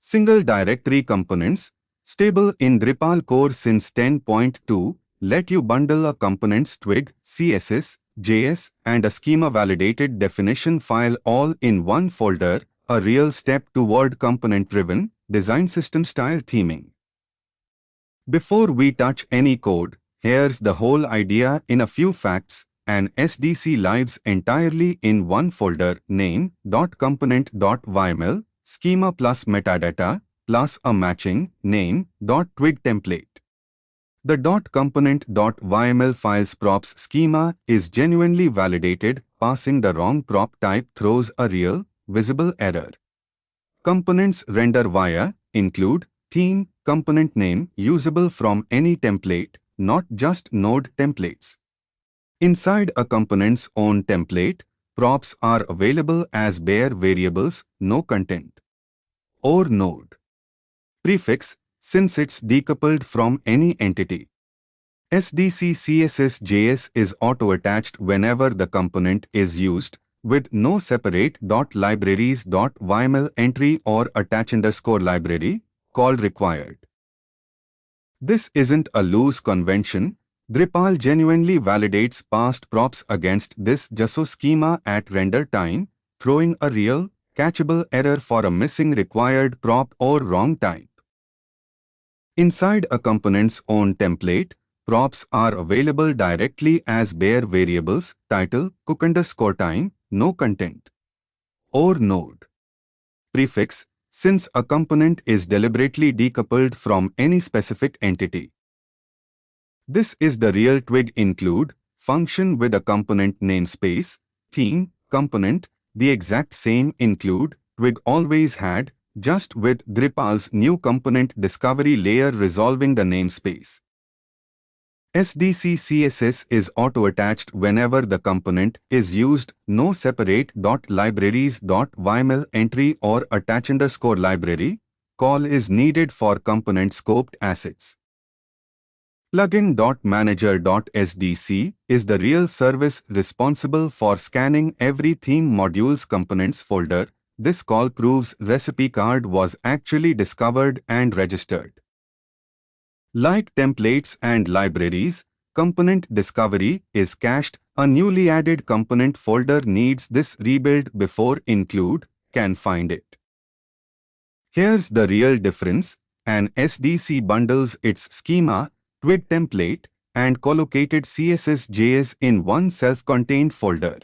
Single directory components, stable in Drupal core since 10.2, let you bundle a component's Twig, CSS, JS, and a schema-validated definition file all in one folder, a real step toward component-driven, design system-style theming. Before we touch any code, here's the whole idea in a few facts. An SDC lives entirely in one folder, name.component.yml, schema plus metadata, plus a matching name.twig template. The .component.yml file's props schema is genuinely validated. Passing the wrong prop type throws a real, visible error. Components render via include theme, component name usable from any template, not just node templates. Inside a component's own template, props are available as bare variables, no content. Or node. Prefix, since it's decoupled from any entity. SDC CSS JS is auto-attached whenever the component is used, with no separate .libraries.yml entry or attach_library call required. This isn't a loose convention. Drupal genuinely validates past props against this JSON schema at render time, throwing a real, catchable error for a missing required prop or wrong type. Inside a component's own template, props are available directly as bare variables, title, cook_time, no content. Or node. Prefix, since a component is deliberately decoupled from any specific entity. This is the real Twig include function with a component namespace, theme, component, the exact same include Twig always had, just with Drupal's new component discovery layer resolving the namespace. SDC CSS is auto-attached whenever the component is used, no separate .libraries.yml entry or attach_library call is needed for component scoped assets. Plugin.manager.sdc is the real service responsible for scanning every theme module's components folder. This call proves recipe card was actually discovered and registered. Like templates and libraries, component discovery is cached. A newly added component folder needs this rebuild before include can find it. Here's the real difference. An SDC bundles its schema, Twig template, and collocated CSS JS in one self-contained folder.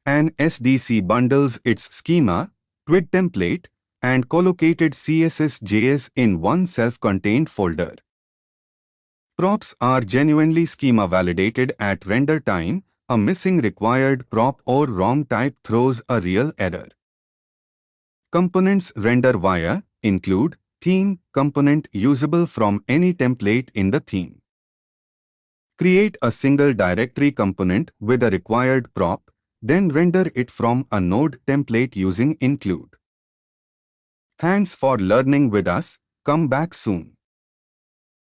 An SDC bundles its schema, Twig template, and collocated CSS JS in one self-contained folder. Props are genuinely schema validated at render time. A missing required prop or wrong type throws a real error. Components render via include theme component usable from any template in the theme. Create a single directory component with a required prop, then render it from a node template using include. Thanks for learning with us. Come back soon.